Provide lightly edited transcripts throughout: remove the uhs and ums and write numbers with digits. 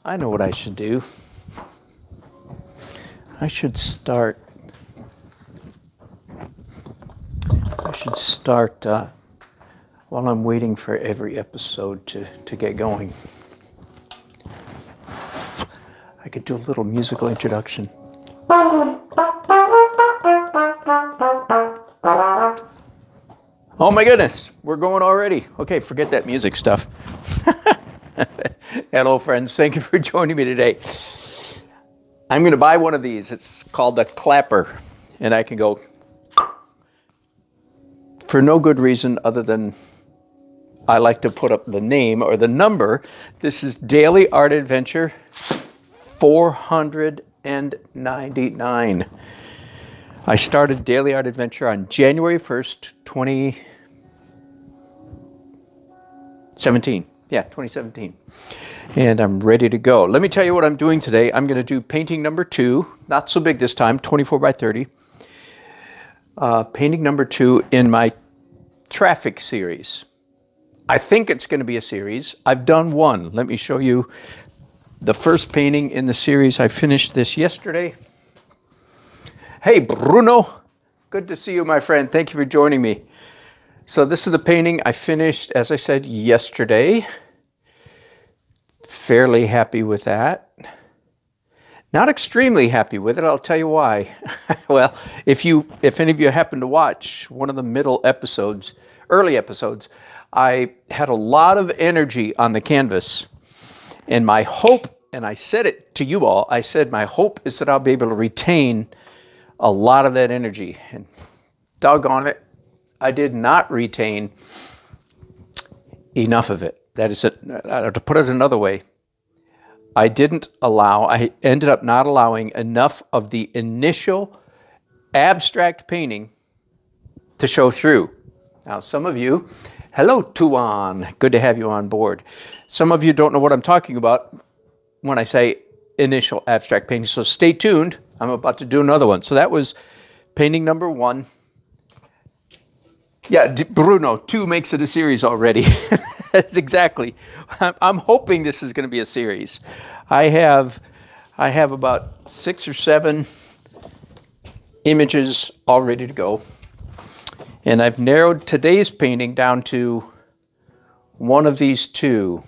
I know what I should do. I should start while I'm waiting for every episode to get going. I could do a little musical introduction. Oh my goodness, we're going already. Okay, forget that music stuff. Hello friends, thank you for joining me today. I'm going to buy one of these. It's called a clapper, and I can go for no good reason other than I like to put up the name or the number. This is Daily Art Adventure 499. I started Daily Art Adventure on January 1st, 2017. Yeah, 2017. And I'm ready to go. Let me tell you what I'm doing today. I'm going to do painting number 2. Not so big this time, 24 by 30. Painting number 2 in my traffic series. I think it's going to be a series. I've done one. Let me show you the first painting in the series. I finished this yesterday. Hey, Bruno. Good to see you, my friend. Thank you for joining me. So this is the painting I finished, as I said, yesterday. Fairly happy with that. Not extremely happy with it. I'll tell you why. Well, if any of you happen to watch one of the early episodes, I had a lot of energy on the canvas. And my hope, and I said it to you all, I said my hope is that I'll be able to retain a lot of that energy. And doggone it, I did not retain enough of it. That is it. To put it another way, I ended up not allowing enough of the initial abstract painting to show through. Now, some of you, hello, Tuan, good to have you on board. Some of you don't know what I'm talking about when I say initial abstract painting, so stay tuned. I'm about to do another one. So that was painting number 1. Yeah, Bruno, 2 makes it a series already. That's exactly. I'm hoping this is going to be a series. I have about 6 or 7 images all ready to go. And I've narrowed today's painting down to one of these 2.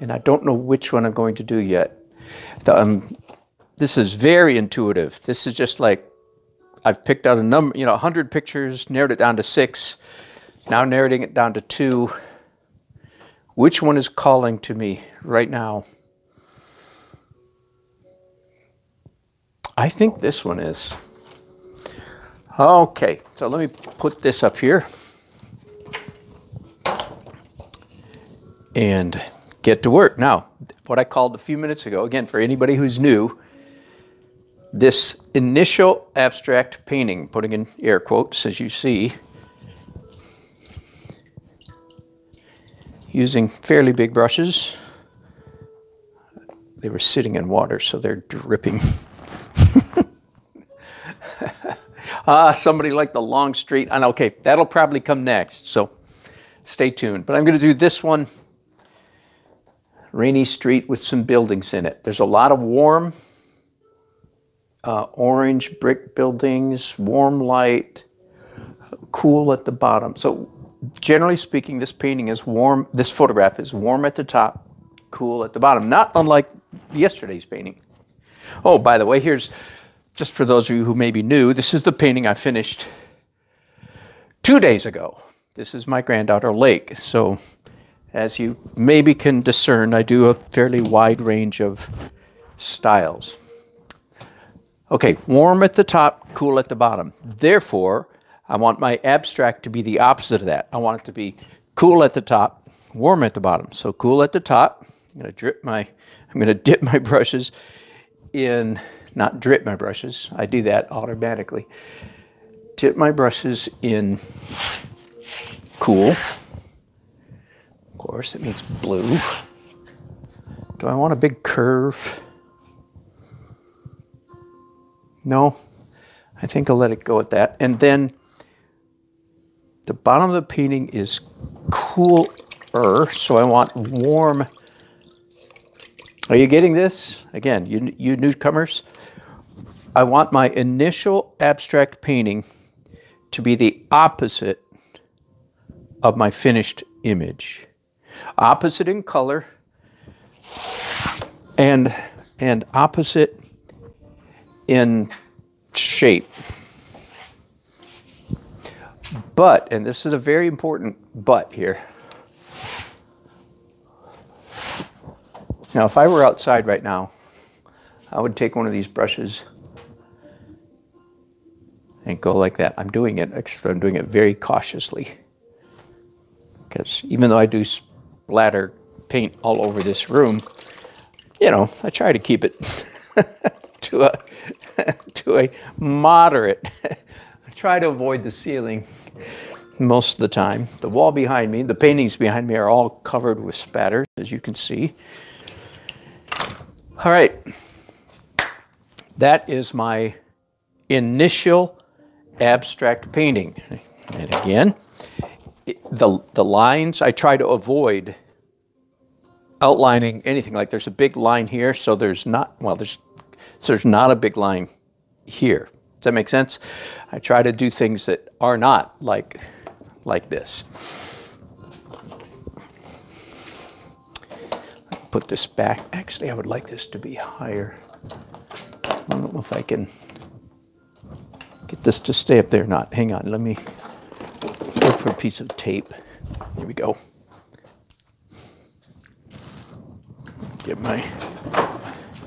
And I don't know which one I'm going to do yet. This is very intuitive. This is just like I've picked out a number, 100 pictures, narrowed it down to 6. Now narrowing it down to 2. Which one is calling to me right now? I think this one is. Okay, so let me put this up here and get to work. Now, what I called a few minutes ago, again, for anybody who's new, this initial abstract painting, putting in air quotes as you see, using fairly big brushes. They were sitting in water, so they're dripping. Somebody liked the long straight. And okay, that'll probably come next, so stay tuned. But I'm going to do this one, rainy street with some buildings in it. There's a lot of warm orange brick buildings, warm light, cool at the bottom. So generally speaking, this painting is warm. This photograph is warm at the top, cool at the bottom. Not unlike yesterday's painting. Oh, by the way, here's, just for those of you who may be new, this is the painting I finished 2 days ago. This is my granddaughter, Lake. So as you maybe can discern, I do a fairly wide range of styles. Okay, warm at the top, cool at the bottom. Therefore, I want my abstract to be the opposite of that. I want it to be cool at the top, warm at the bottom. So cool at the top. I'm going to dip my brushes in, not drip my brushes. I do that automatically. Dip my brushes in cool. Of course, it means blue. Do I want a big curve? No, I think I'll let it go at that. And then the bottom of the painting is cooler, so I want warm Are you getting this? Again, you newcomers, I want my initial abstract painting to be the opposite of my finished image. Opposite in color and opposite in shape. But, and this is a very important but here. Now, if I were outside right now, I would take one of these brushes and go like that. I'm doing it very cautiously. Because even though I do splatter paint all over this room, you know, I try to keep it to a moderate. I try to avoid the ceiling most of the time. The wall behind me, the paintings behind me are all covered with spatter, as you can see. All right. That is my initial abstract painting. And again, the lines, I try to avoid outlining anything. Like there's a big line here, so there's not, well, there's not a big line here. Does that make sense? I try to do things that are not like this. Put this back. Actually, I would like this to be higher. I don't know if I can get this to stay up there or not. Hang on, let me look for a piece of tape. Here we go. Get my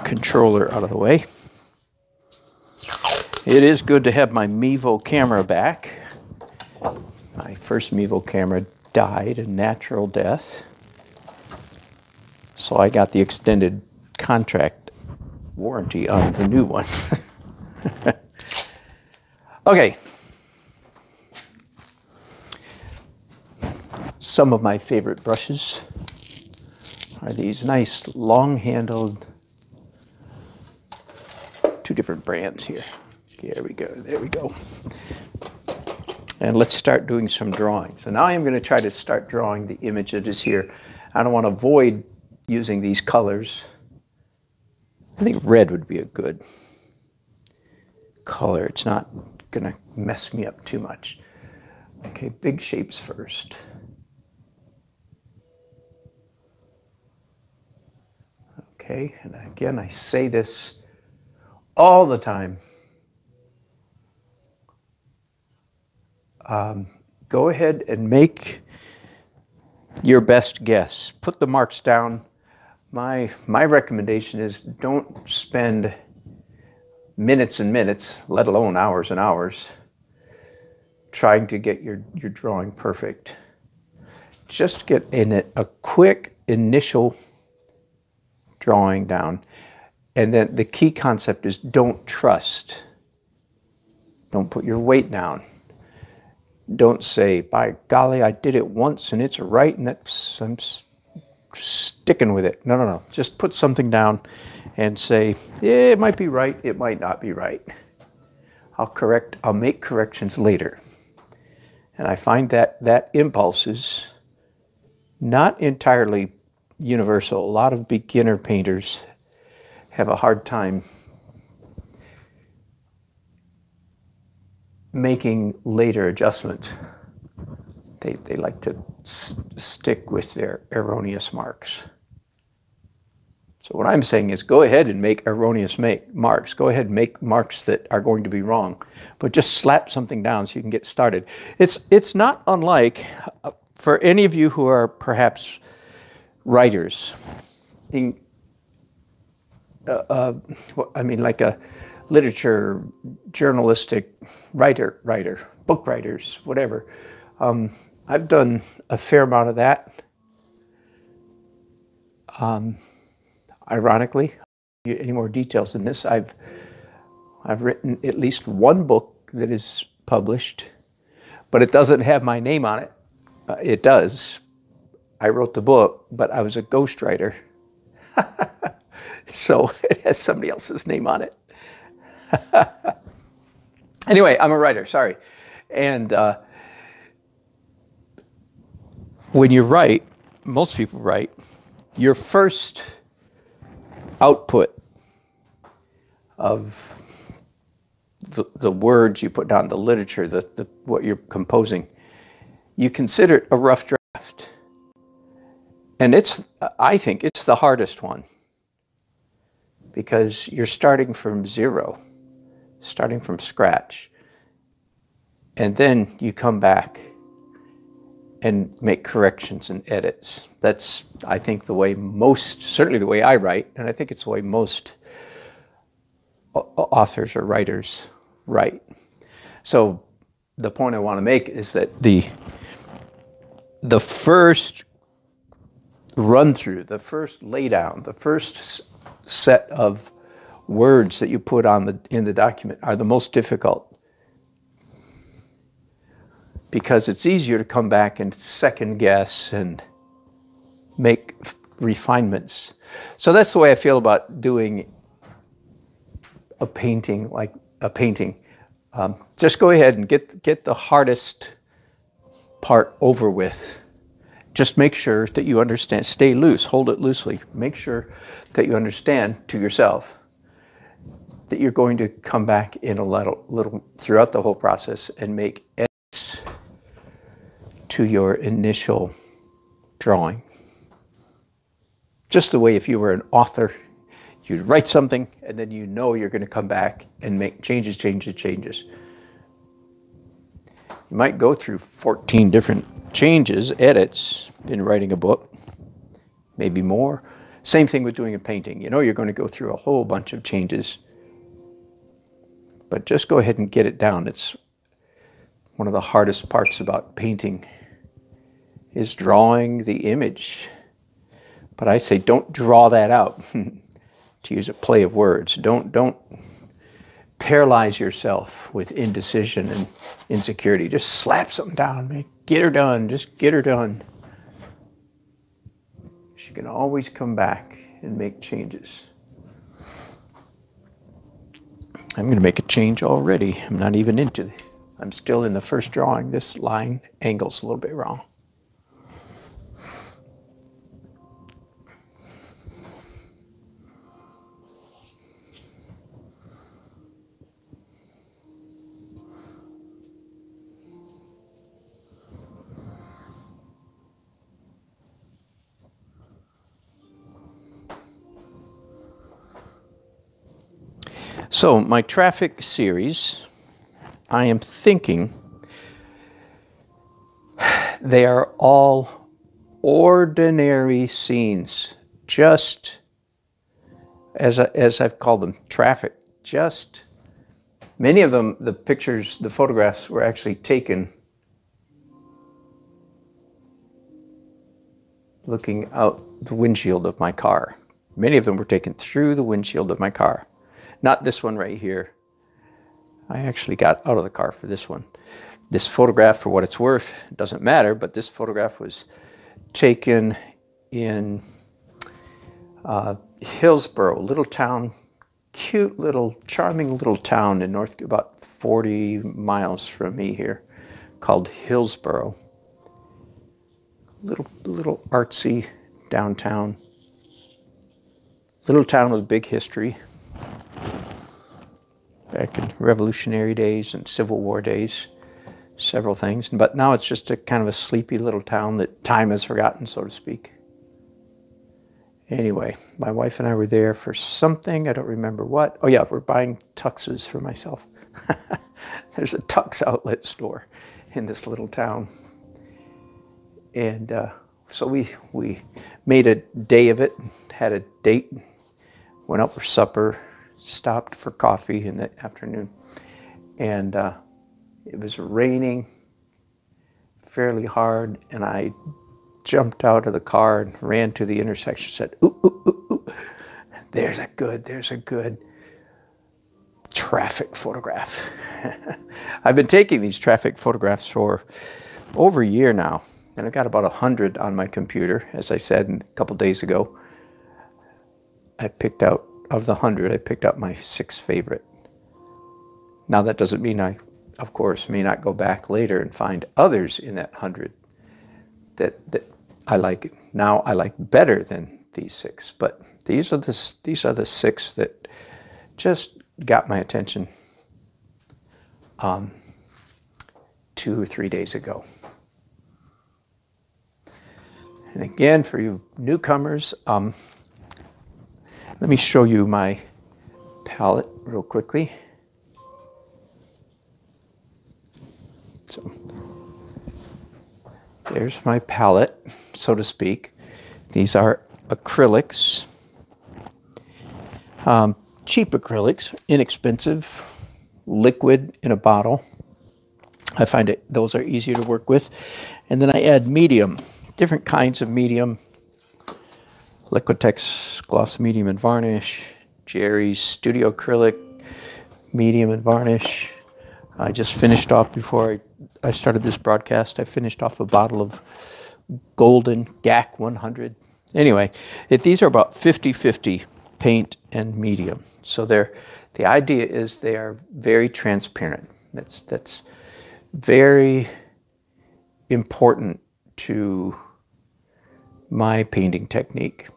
controller out of the way. It is good to have my Mevo camera back. My first Mevo camera died a natural death. So I got the extended contract warranty on the new one. Okay. Some of my favorite brushes are these nice long-handled, two different brands here. There we go, there we go. And let's start doing some drawing. So now I'm going to try to start drawing the image that is here. I don't want to avoid using these colors. I think red would be a good color. It's not going to mess me up too much. Okay, big shapes first. Okay, and again, I say this all the time. Go ahead and make your best guess. Put the marks down. My recommendation is don't spend minutes and minutes, let alone hours and hours, trying to get your drawing perfect. Just get in it a quick initial drawing down. And then the key concept is don't trust. Don't put your weight down. Don't say, by golly, I did it once and it's right and I'm sticking with it. No, no, no. Just put something down and say, yeah, it might be right, it might not be right. I'll make corrections later. And I find that impulse is not entirely universal. A lot of beginner painters have a hard time making later adjustments. They like to stick with their erroneous marks. So what I'm saying is go ahead and make erroneous marks. Go ahead and make marks that are going to be wrong, but just slap something down so you can get started. It's not unlike, for any of you who are perhaps writers, I mean like a literature, journalistic writer, book writers, whatever. I've done a fair amount of that. Ironically, any more details than this, I've written at least one book that is published, but it doesn't have my name on it. It does. I wrote the book, but I was a ghostwriter. So it has somebody else's name on it. Anyway, I'm a writer, sorry. And when you write, most people write, your first output of the words you put down, the literature, what you're composing, you consider it a rough draft. And I think it's the hardest one, because you're starting from zero, starting from scratch. And then you come back and make corrections and edits. That's, I think, the way certainly the way I write, and I think it's the way most authors or writers write. So the point I want to make is that the first run through, the first laydown, the first set of words that you put in the document are the most difficult, because it's easier to come back and second guess and make refinements. So that's the way I feel about doing a painting, like a painting. Just go ahead and get the hardest part over with. Just make sure that you understand. Stay loose, hold it loosely. Make sure that you understand to yourself that you're going to come back in a little throughout the whole process and make edits to your initial drawing. Just the way if you were an author, you'd write something and then you know you're going to come back and make changes. You might go through 14 different changes, edits, in writing a book, maybe more. Same thing with doing a painting. You know you're going to go through a whole bunch of changes, but just go ahead and get it down. It's one of the hardest parts about painting is drawing the image. But I say don't draw that out, to use a play of words. Don't paralyze yourself with indecision and insecurity. Just slap something down, get her done, just get her done. She can always come back and make changes. I'm going to make a change already. I'm not even into it. I'm still in the first drawing. This line angle's a little bit wrong. So my traffic series, I am thinking they are all ordinary scenes, just as I've called them, traffic. Just many of them, the pictures, the photographs were actually taken looking out the windshield of my car. Many of them were taken through the windshield of my car. Not this one right here. I actually got out of the car for this one. This photograph, for what it's worth, doesn't matter, but this photograph was taken in Hillsboro, little town, cute little, charming little town in about 40 miles from me here, called Hillsboro. Little artsy downtown. Little town with big history. Back in Revolutionary days and Civil War days, several things. But now it's just a kind of a sleepy little town that time has forgotten, so to speak. Anyway, my wife and I were there for something. I don't remember what. Oh yeah, we're buying tuxes for myself. There's a tux outlet store in this little town. And so we made a day of it, had a date, went out for supper, stopped for coffee in the afternoon, and it was raining fairly hard, and I jumped out of the car and ran to the intersection, said, ooh, ooh, ooh, ooh. There's a good traffic photograph. I've been taking these traffic photographs for over a year now, and I've got about 100 on my computer. As I said a couple days ago, I picked out, of the 100, I picked out my 6 favorite. Now that doesn't mean I, of course, may not go back later and find others in that 100 that I like, now I like better than these 6, but these are the 6 that just got my attention 2 or 3 days ago. And again, for you newcomers, let me show you my palette real quickly. So there's my palette, so to speak. These are acrylics, cheap acrylics, inexpensive, liquid in a bottle. I find those are easier to work with. And then I add medium, different kinds of medium. Liquitex gloss medium and varnish, Jerry's studio acrylic medium and varnish. I just finished off, before I started this broadcast, I finished off a bottle of golden GAC 100. Anyway, these are about 50-50 paint and medium. So the idea is they are very transparent. That's very important to my painting technique.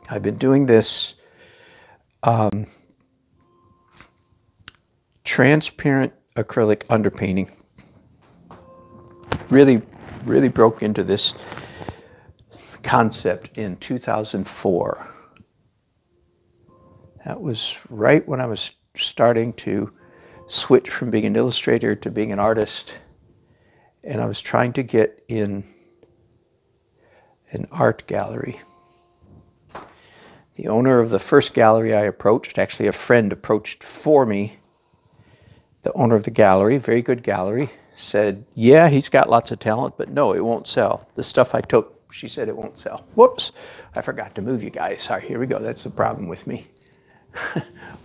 I've been doing this transparent acrylic underpainting. Really broke into this concept in 2004. That was right when I was starting to switch from being an illustrator to being an artist, and I was trying to get in an art gallery. The owner of the first gallery I approached, actually a friend approached for me, the owner of the gallery, very good gallery, said, yeah, he's got lots of talent, but no, it won't sell. The stuff I took, she said, it won't sell. Whoops, I forgot to move you guys. Sorry, here we go. That's the problem with me.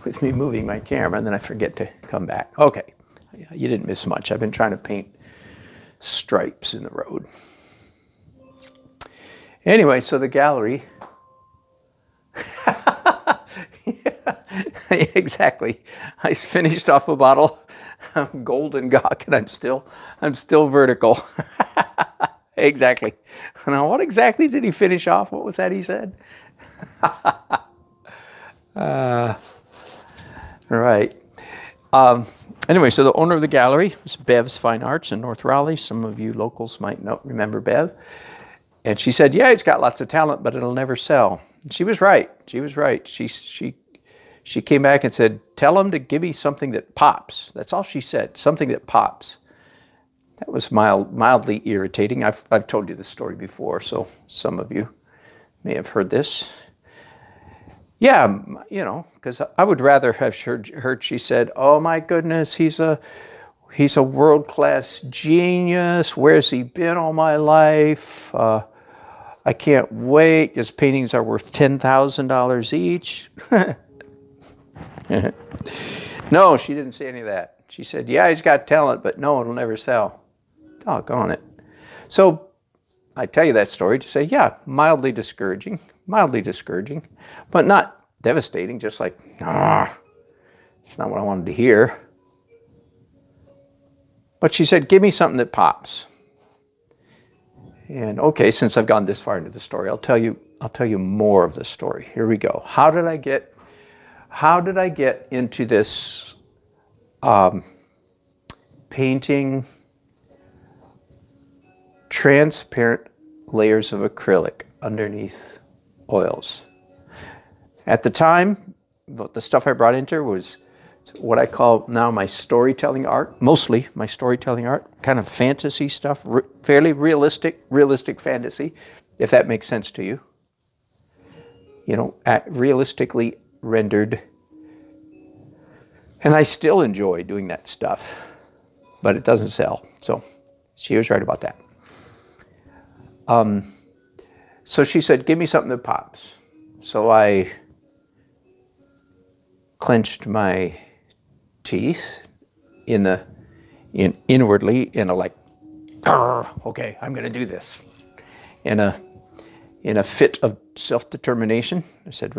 With me moving my camera, and then I forget to come back. Okay, you didn't miss much. I've been trying to paint stripes in the road. Anyway, so the gallery. Yeah, exactly. I finished off a bottle of golden gawk, and I'm still vertical. Exactly. Now, what exactly did he finish off? What was that he said? Right. Anyway, so the owner of the gallery was Bev's Fine Arts in North Raleigh. Some of you locals might remember Bev. And she said, yeah, he's got lots of talent, but it'll never sell. And she was right. She was right. She came back and said, tell him to give me something that pops. That's all she said, something that pops. That was mildly irritating. I've told you this story before, so some of you may have heard this. Yeah, you know, because I would rather have heard she said, oh my goodness, he's a world-class genius. Where's he been all my life? I can't wait. His paintings are worth $10,000 each. No, she didn't say any of that. She said, yeah, he's got talent, but no, it'll never sell. Doggone it. So I tell you that story to say, yeah, mildly discouraging, but not devastating, just like, it's not what I wanted to hear. But she said, give me something that pops. And okay, since I've gone this far into the story, I'll tell you more of the story. Here we go. How did I get into this painting transparent layers of acrylic underneath oils? At the time, the stuff I brought into was what I call now my storytelling art, mostly my storytelling art, kind of fantasy stuff, fairly realistic fantasy, if that makes sense to you. You know, realistically rendered. And I still enjoy doing that stuff, but it doesn't sell. So she was right about that. So she said, give me something that pops. So I clenched my teeth inwardly in a like, okay, I'm going to do this. In a fit of self-determination, I said,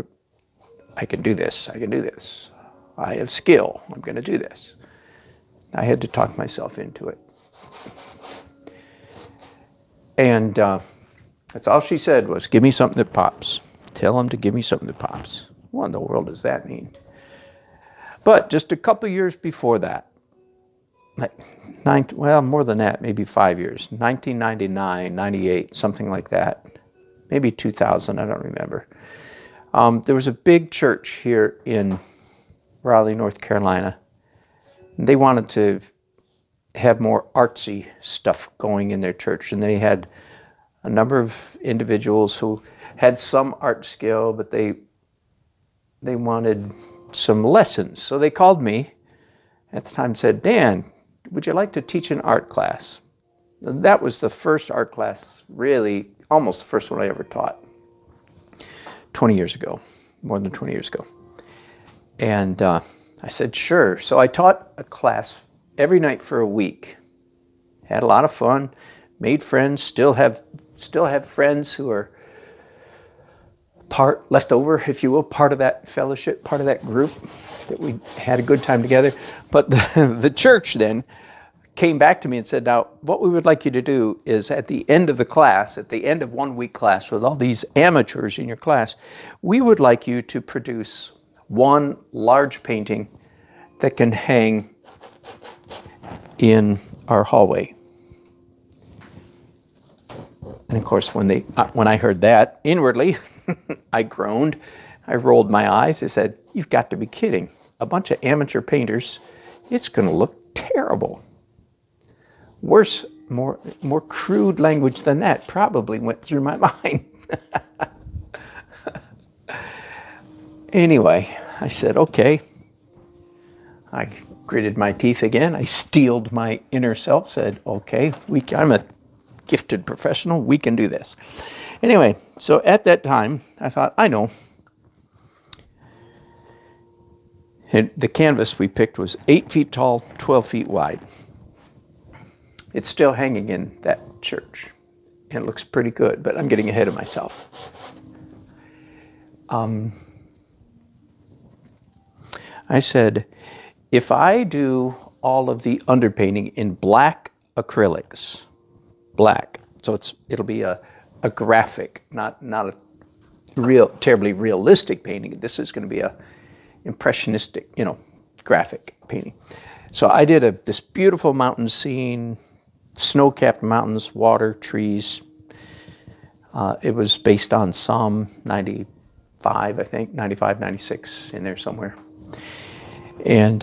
I can do this. I can do this. I have skill. I'm going to do this. I had to talk myself into it. And that's all she said was, give me something that pops. Tell them to give me something that pops. What in the world does that mean? But just a couple years before that, well, more than that, maybe 5 years, 1999, 98, something like that, maybe 2000, I don't remember. There was a big church here in Raleigh, North Carolina. They wanted to have more artsy stuff going in their church, and they had a number of individuals who had some art skill, but they wanted some lessons. So they called me at the time and said, Dan, would you like to teach an art class? That was the first art class, really, almost the first one I ever taught, 20 years ago, more than 20 years ago. And I said, sure. So I taught a class every night for a week. Had a lot of fun, made friends, still have friends who are left over, if you will, part of that fellowship, part of that group that we had a good time together. But the church then came back to me and said, now, what we would like you to do is at the end of the class, at the end of 1 week class with all these amateurs in your class, we would like you to produce one large painting that can hang in our hallway. And of course, when I heard that, inwardly, I groaned. I rolled my eyes. I said, you've got to be kidding. A bunch of amateur painters, it's going to look terrible. Worse, more crude language than that probably went through my mind. Anyway, I said, okay. I gritted my teeth again. I steeled my inner self, said, okay, I'm a gifted professional. We can do this. Anyway, so at that time, I thought, I know. And the canvas we picked was 8 feet tall, 12 feet wide. It's still hanging in that church. And it looks pretty good, but I'm getting ahead of myself. I said, if I do all of the underpainting in black acrylics, black, so it'll be a graphic, not a terribly realistic painting. This is going to be a impressionistic, graphic painting. So I did this beautiful mountain scene, snow-capped mountains, water, trees. It was based on Psalm 95, I think, 95, 96, in there somewhere. And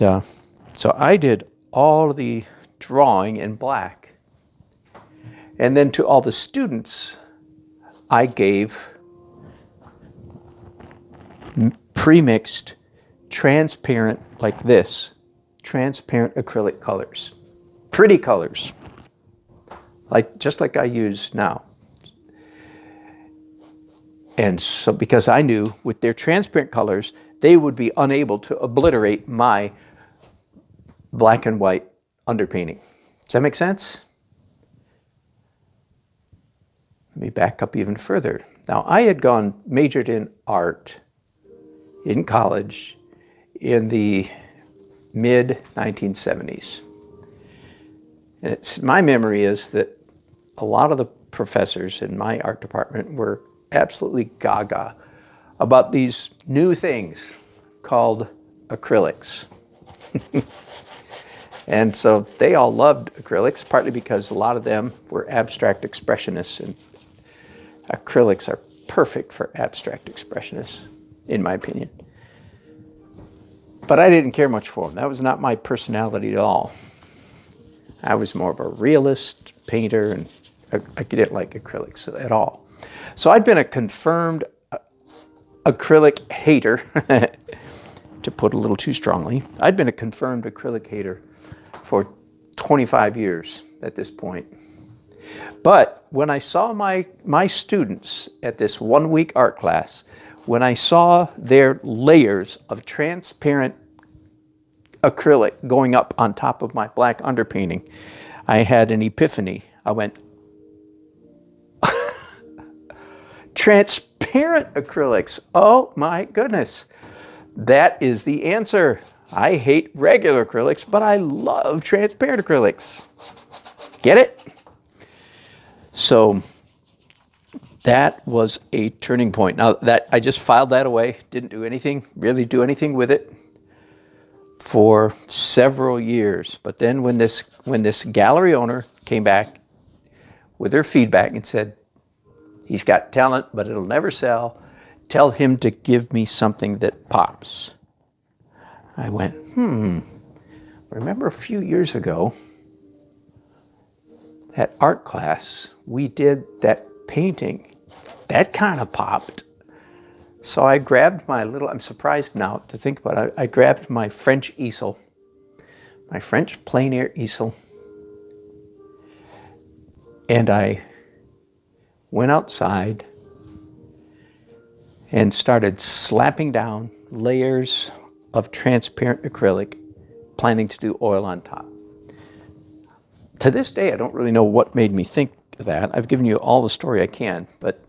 so I did all the drawing in black. And then to all the students, I gave pre-mixed, transparent, like this, transparent acrylic colors. Pretty colors, just like I use now. And so because I knew with their transparent colors, they would be unable to obliterate my black and white underpainting. Does that make sense? Let me back up even further. Now, I had majored in art in college in the mid-1970s. And my memory is that a lot of the professors in my art department were absolutely gaga about these new things called acrylics. And so they all loved acrylics, partly because a lot of them were abstract expressionists, and acrylics are perfect for abstract expressionists, in my opinion. But I didn't care much for them. That was not my personality at all. I was more of a realist painter, and I didn't like acrylics at all. So I'd been a confirmed acrylic hater, to put a little too strongly. I'd been a confirmed acrylic hater for 25 years at this point. But when I saw my students at this 1 week art class, when I saw their layers of transparent acrylic going up on top of my black underpainting, I had an epiphany. I went, transparent acrylics, oh my goodness. That is the answer. I hate regular acrylics, but I love transparent acrylics. Get it? So that was a turning point. Now that I just filed that away, didn't do anything, really do anything with it for several years. But then when this gallery owner came back with her feedback and said, he's got talent, but it'll never sell, tell him to give me something that pops. I went, remember a few years ago at art class, we did that painting. That kind of popped. So I grabbed my little, I'm surprised now to think about it, I grabbed my French easel, my French plein air easel, and I went outside and started slapping down layers of transparent acrylic, planning to do oil on top. To this day, I don't really know what made me think of that. I've given you all the story I can, but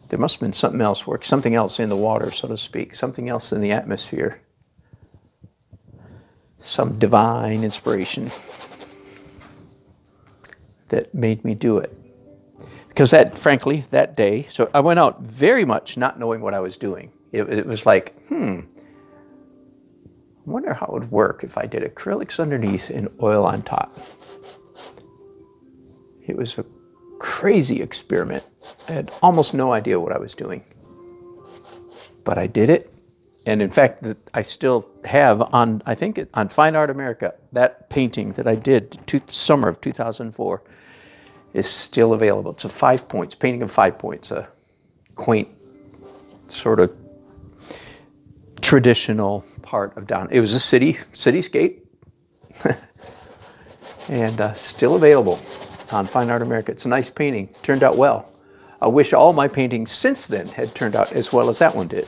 there must have been something else, something else in the water, so to speak, something else in the atmosphere, some divine inspiration that made me do it. Because that, frankly, that day, so I went out very much not knowing what I was doing. It was like, I wonder how it would work if I did acrylics underneath and oil on top. It was a crazy experiment. I had almost no idea what I was doing. But I did it. And in fact, I still have on, I think on Fine Art America, that painting that I did summer of 2004 is still available. It's a 5 points, painting of 5 points, a quaint sort of traditional part of down. It was a cityscape, and still available on Fine Art America. It's a nice painting, turned out well. I wish all my paintings since then had turned out as well as that one did.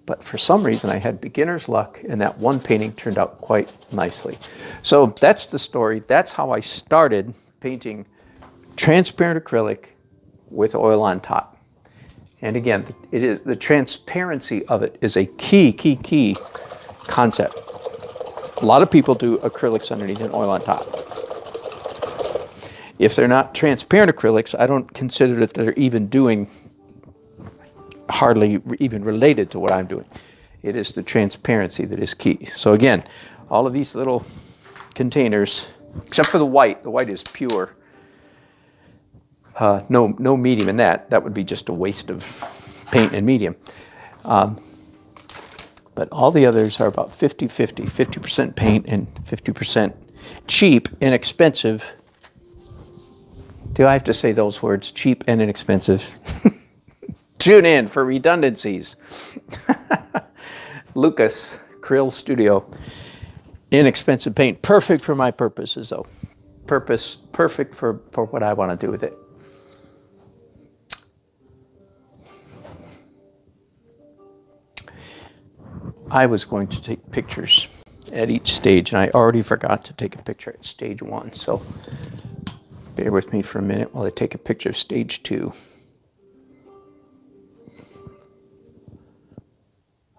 But for some reason I had beginner's luck, and that one painting turned out quite nicely. So that's the story. That's how I started painting transparent acrylic with oil on top. And again, it is the transparency of it is a key concept. A lot of people do acrylics underneath and oil on top. If they're not transparent acrylics, I don't consider that they're even doing hardly even related to what I'm doing. It is the transparency that is key. So again, all of these little containers, except for the white is pure. No medium in that. That would be just a waste of paint and medium. But all the others are about 50-50, 50% paint and 50% cheap, inexpensive. Do I have to say those words, cheap and inexpensive? Tune in for redundancies. Lucas, Krill Studio. Inexpensive paint. Perfect for my purposes, though. Perfect for what I want to do with it. I was going to take pictures at each stage, and I already forgot to take a picture at stage 1, so bear with me for a minute while I take a picture of stage 2.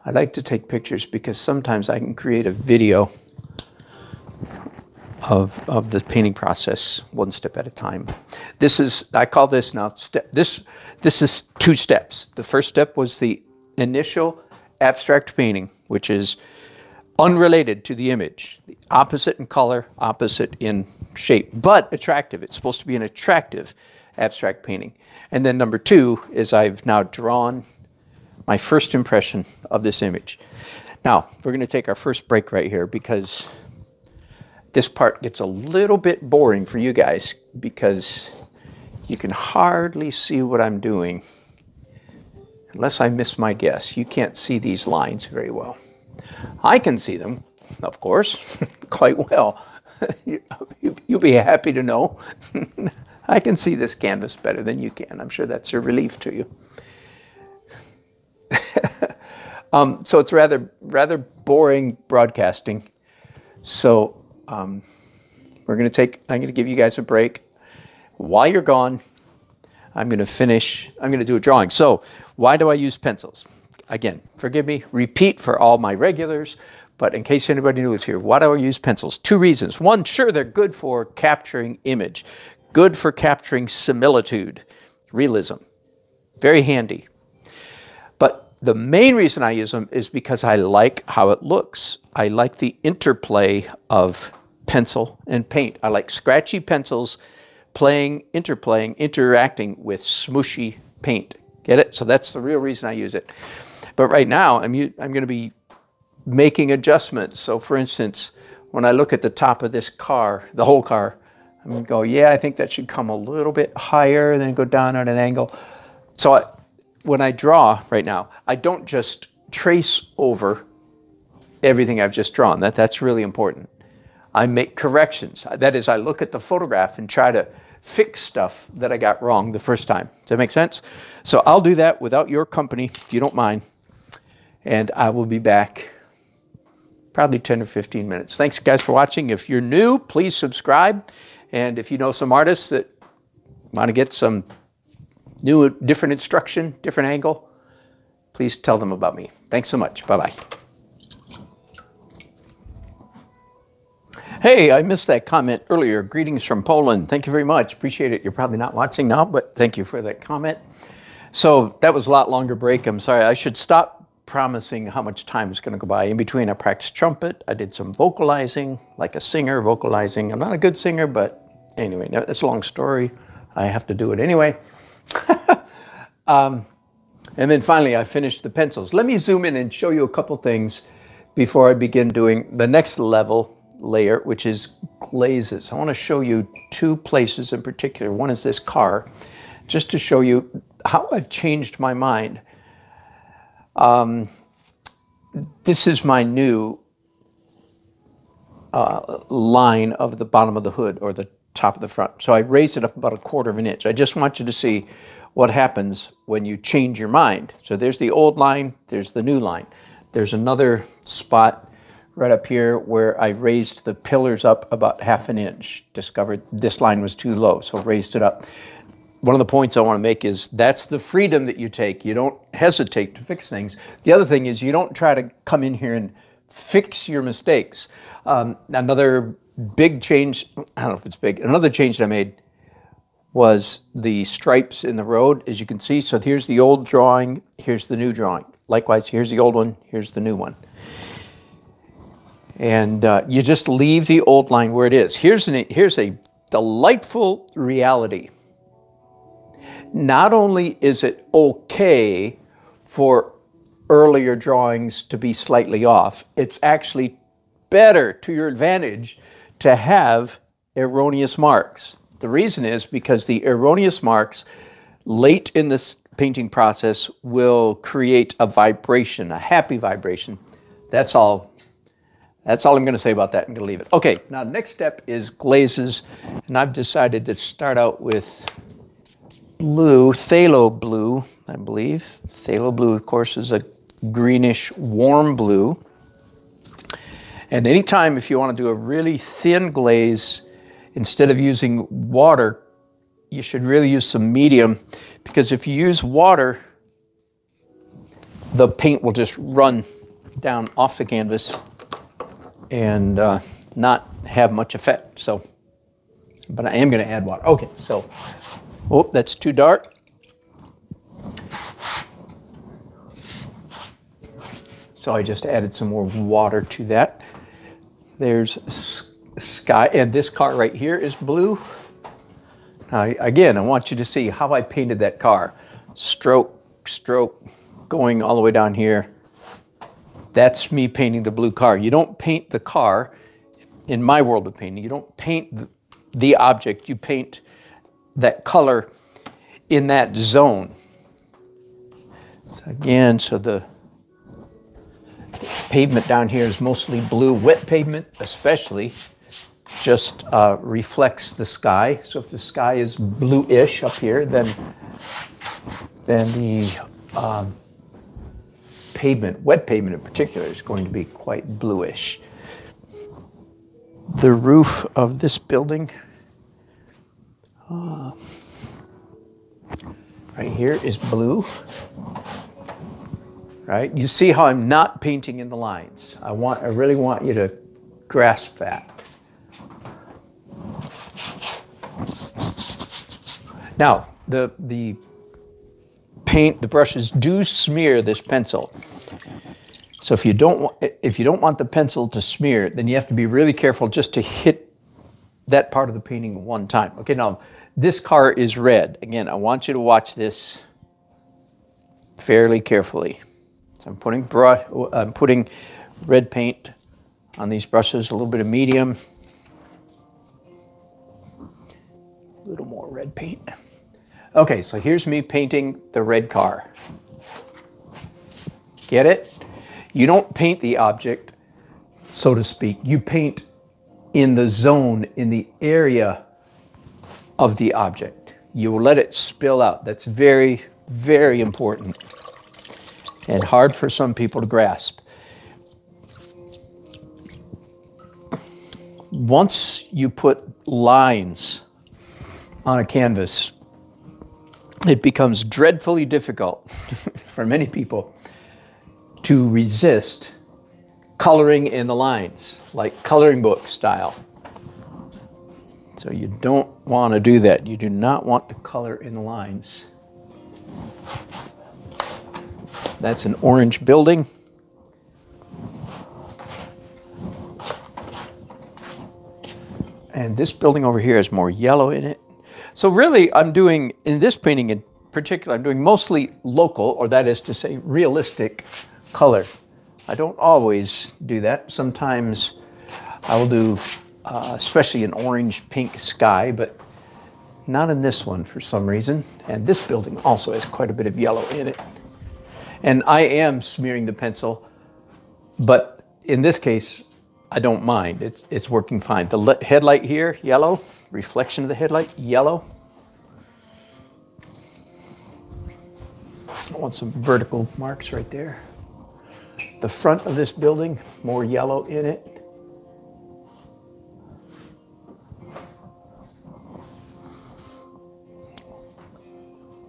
I like to take pictures because sometimes I can create a video of the painting process one step at a time. This is, I call this now, this is 2 steps. The first step was the initial abstract painting, which is unrelated to the image. The opposite in color, opposite in shape, but attractive. It's supposed to be an attractive abstract painting. And then number 2 is I've now drawn my first impression of this image. Now, we're going to take our first break right here because this part gets a little bit boring for you guys because you can hardly see what I'm doing unless I miss my guess. You can't see these lines very well. I can see them, of course, quite well. You'll be happy to know. I can see this canvas better than you can. I'm sure that's a relief to you. So it's rather boring broadcasting. So I'm going to give you guys a break. While you're gone, I'm going to do a drawing. So why do I use pencils? Again, forgive me, repeat for all my regulars, but in case anybody new is here, why do I use pencils? 2 reasons. 1, sure, they're good for capturing image. Good for capturing similitude, realism. Very handy. But the main reason I use them is because I like how it looks. I like the interplay of pencil and paint. I like scratchy pencils interplaying, interacting with smooshy paint. Get it? So that's the real reason I use it. But right now, I'm going to be making adjustments. So for instance, when I look at the top of this car, the whole car, I'm going to go, yeah, I think that should come a little bit higher, then go down at an angle. So when I draw right now, I don't just trace over everything I've just drawn. That's really important. I make corrections. That is, I look at the photograph and try to fix stuff that I got wrong the first time. Does that make sense? So I'll do that without your company, if you don't mind. And I will be back probably 10 or 15 minutes. Thanks, guys, for watching. If you're new, please subscribe. And if you know some artists that want to get some new, different instruction, different angle, please tell them about me. Thanks so much. Bye-bye. Hey, I missed that comment earlier. Greetings from Poland. Thank you very much. Appreciate it. You're probably not watching now, but thank you for that comment. So that was a lot longer break. I'm sorry. I should stop promising how much time is going to go by. In between, I practiced trumpet. I did some vocalizing, like a singer vocalizing. I'm not a good singer, but anyway, that's a long story. I have to do it anyway. And then finally, I finished the pencils. Let me zoom in and show you a couple things before I begin doing the next layer, which is glazes. I want to show you two places in particular. One is this car, just to show you how I've changed my mind. This is my new line of the bottom of the hood or the top of the front. So I raised it up about 1/4 of an inch. I just want you to see what happens when you change your mind. So there's the old line, there's the new line. There's another spot right up here where I raised the pillars up about 1/2 an inch. Discovered this line was too low, so raised it up. One of the points I want to make is that's the freedom that you take. You don't hesitate to fix things. The other thing is you don't try to come in here and fix your mistakes. Another big change, I don't know if it's big, another change that I made was the stripes in the road, as you can see. So here's the old drawing, here's the new drawing. Likewise, here's the old one, here's the new one. And you just leave the old line where it is. Here's a delightful reality. Not only is it okay for earlier drawings to be slightly off, it's actually better to your advantage to have erroneous marks. The reason is because the erroneous marks late in this painting process will create a vibration, a happy vibration. That's all I'm going to say about that. I'm going to leave it. Okay, now the next step is glazes, and I've decided to start out with blue, phthalo blue, I believe. Phthalo blue, of course, is a greenish warm blue. And anytime if you want to do a really thin glaze, instead of using water, you should really use some medium, because if you use water, the paint will just run down off the canvas and not have much effect. So, but I am going to add water. Okay, so, oh, that's too dark. So I just added some more water to that. There's sky, and this car right here is blue. Now, again, I want you to see how I painted that car. Stroke, stroke, going all the way down here. That's me painting the blue car. You don't paint the car, in my world of painting, you don't paint the object, you paint that color in that zone. So again, so the pavement down here is mostly blue. Wet pavement especially just reflects the sky. So if the sky is bluish up here, then the pavement, wet pavement in particular, is going to be quite bluish. The roof of this building, right here, is blue. Right? You see how I'm not painting in the lines. I really want you to grasp that. Now, the brushes do smear this pencil. So if you don't want the pencil to smear, then you have to be really careful just to hit that part of the painting one time. Okay, now this car is red. Again, I want you to watch this fairly carefully. So I'm putting red paint on these brushes, a little bit of medium, a little more red paint. Okay, so here's me painting the red car. Get it? You don't paint the object, so to speak. You paint in the zone, in the area of the object. You will let it spill out. That's very, very important and hard for some people to grasp. Once you put lines on a canvas, it becomes dreadfully difficult for many people to resist coloring in the lines, like coloring book style. So you don't want to do that. You do not want to color in the lines. That's an orange building. And this building over here has more yellow in it. So really, I'm doing, in this painting in particular, I'm doing mostly local, or that is to say, realistic color. I don't always do that. Sometimes I will do, especially an orange pink sky, but not in this one for some reason. And this building also has quite a bit of yellow in it. And I am smearing the pencil, but in this case, I don't mind. It's working fine. The headlight here, yellow. Reflection of the headlight, yellow. I want some vertical marks right there. The front of this building, more yellow in it.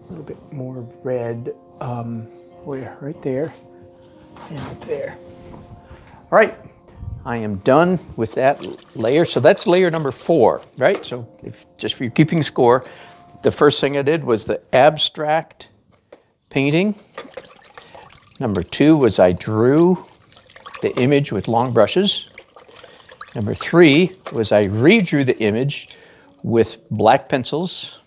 A little bit more red, where? Right there and up there. All right. I am done with that layer. So that's layer number 4, right? So just for you keeping score, the first thing I did was the abstract painting. Number 2 was I drew the image with long brushes. Number 3 was I redrew the image with black pencils,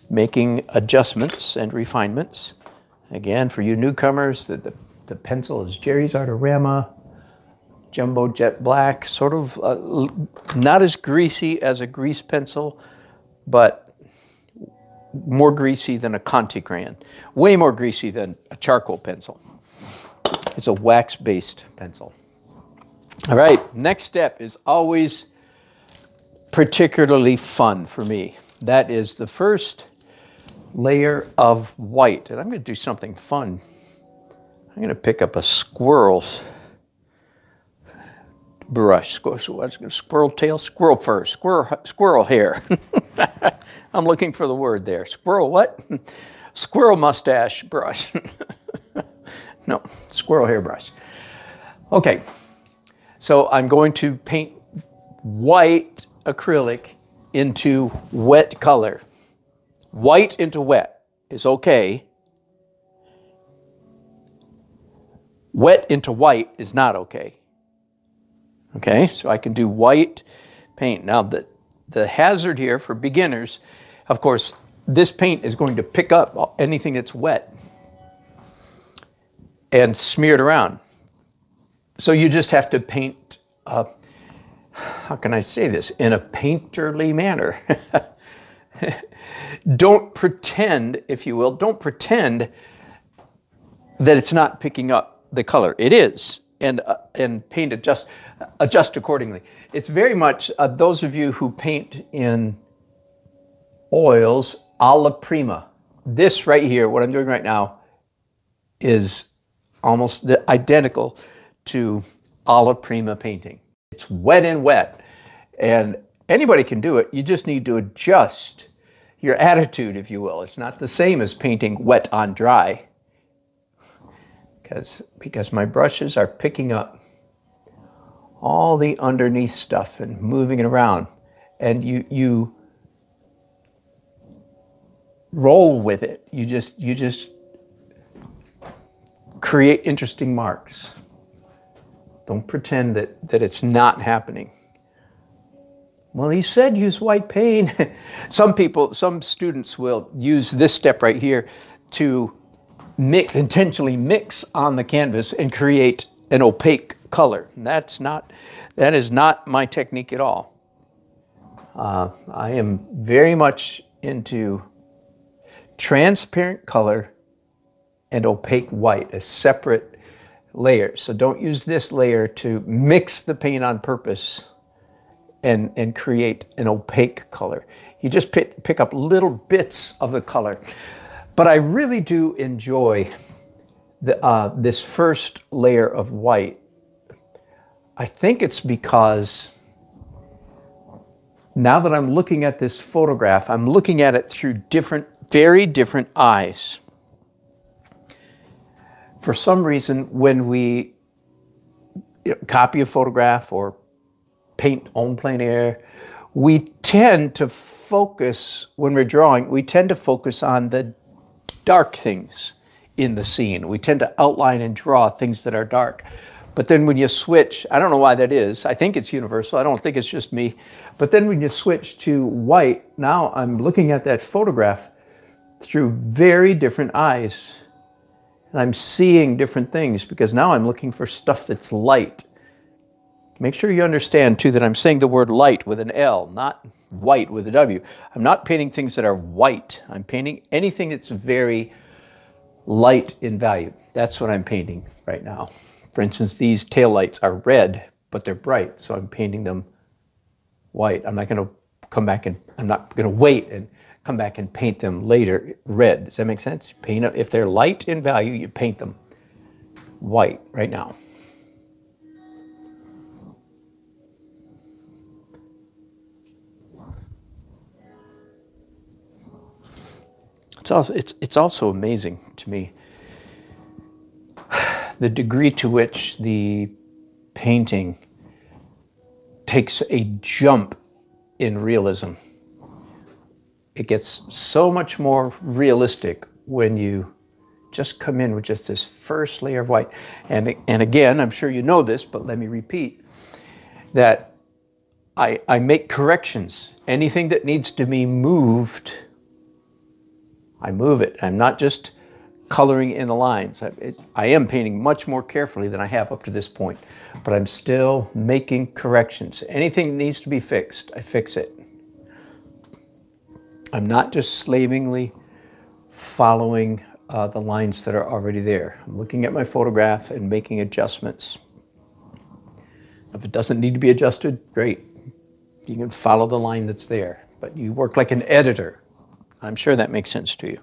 making adjustments and refinements. Again, for you newcomers, the pencil is Jerry's Artorama. Jumbo Jet Black, sort of not as greasy as a grease pencil, but more greasy than a Conte crayon. Way more greasy than a charcoal pencil. It's a wax-based pencil. All right, next step is always particularly fun for me. That is the first layer of white. And I'm going to do something fun. I'm going to pick up a squirrel's brush, squirrel tail, squirrel fur, squirrel hair. I'm looking for the word there. Squirrel what? Squirrel mustache brush. No, squirrel hair brush. Okay, so I'm going to paint white acrylic into wet color. White into wet is okay. Wet into white is not okay. Okay, so I can do white paint. Now, the hazard here for beginners, of course, this paint is going to pick up anything that's wet and smear it around. So you just have to paint, how can I say this, in a painterly manner. Don't pretend, if you will, don't pretend that it's not picking up the color. It is. And paint adjust accordingly. It's very much, those of you who paint in oils, alla prima. This right here, what I'm doing right now, is almost identical to alla prima painting. It's wet and wet, and anybody can do it. You just need to adjust your attitude, if you will. It's not the same as painting wet on dry. Because my brushes are picking up all the underneath stuff and moving it around. And you roll with it. You just create interesting marks. Don't pretend that it's not happening. Well, he said use white paint. Some students will use this step right here to intentionally mix on the canvas and create an opaque color. That is not my technique at all. I am very much into transparent color and opaque white as separate layers. So don't use this layer to mix the paint on purpose and create an opaque color. You just pick up little bits of the color. But I really do enjoy this first layer of white. I think it's because now that I'm looking at this photograph, I'm looking at it through very different eyes. For some reason, when we copy a photograph or paint en plein air, we tend to focus, when we're drawing, we tend to focus on the dark things in the scene. We tend to outline and draw things that are dark. But then when you switch, I don't know why that is. I think it's universal. I don't think it's just me. But then when you switch to white, now I'm looking at that photograph through very different eyes. And I'm seeing different things because now I'm looking for stuff that's light. Make sure you understand, too, that I'm saying the word light with an L, not white with a W. I'm not painting things that are white. I'm painting anything that's very light in value. That's what I'm painting right now. For instance, these taillights are red, but they're bright, so I'm painting them white. I'm not going to come back and I'm not going to wait and come back and paint them later red. Does that make sense? If they're light in value, you paint them white right now. It's also amazing to me the degree to which the painting takes a jump in realism. It gets so much more realistic when you just come in with just this first layer of white. And again, I'm sure you know this, but let me repeat that I make corrections. Anything that needs to be moved, I move it. I'm not just coloring in the lines. I am painting much more carefully than I have up to this point, but I'm still making corrections. Anything that needs to be fixed, I fix it. I'm not just slavingly following the lines that are already there. I'm looking at my photograph and making adjustments. If it doesn't need to be adjusted, great. You can follow the line that's there, but you work like an editor. I'm sure that makes sense to you.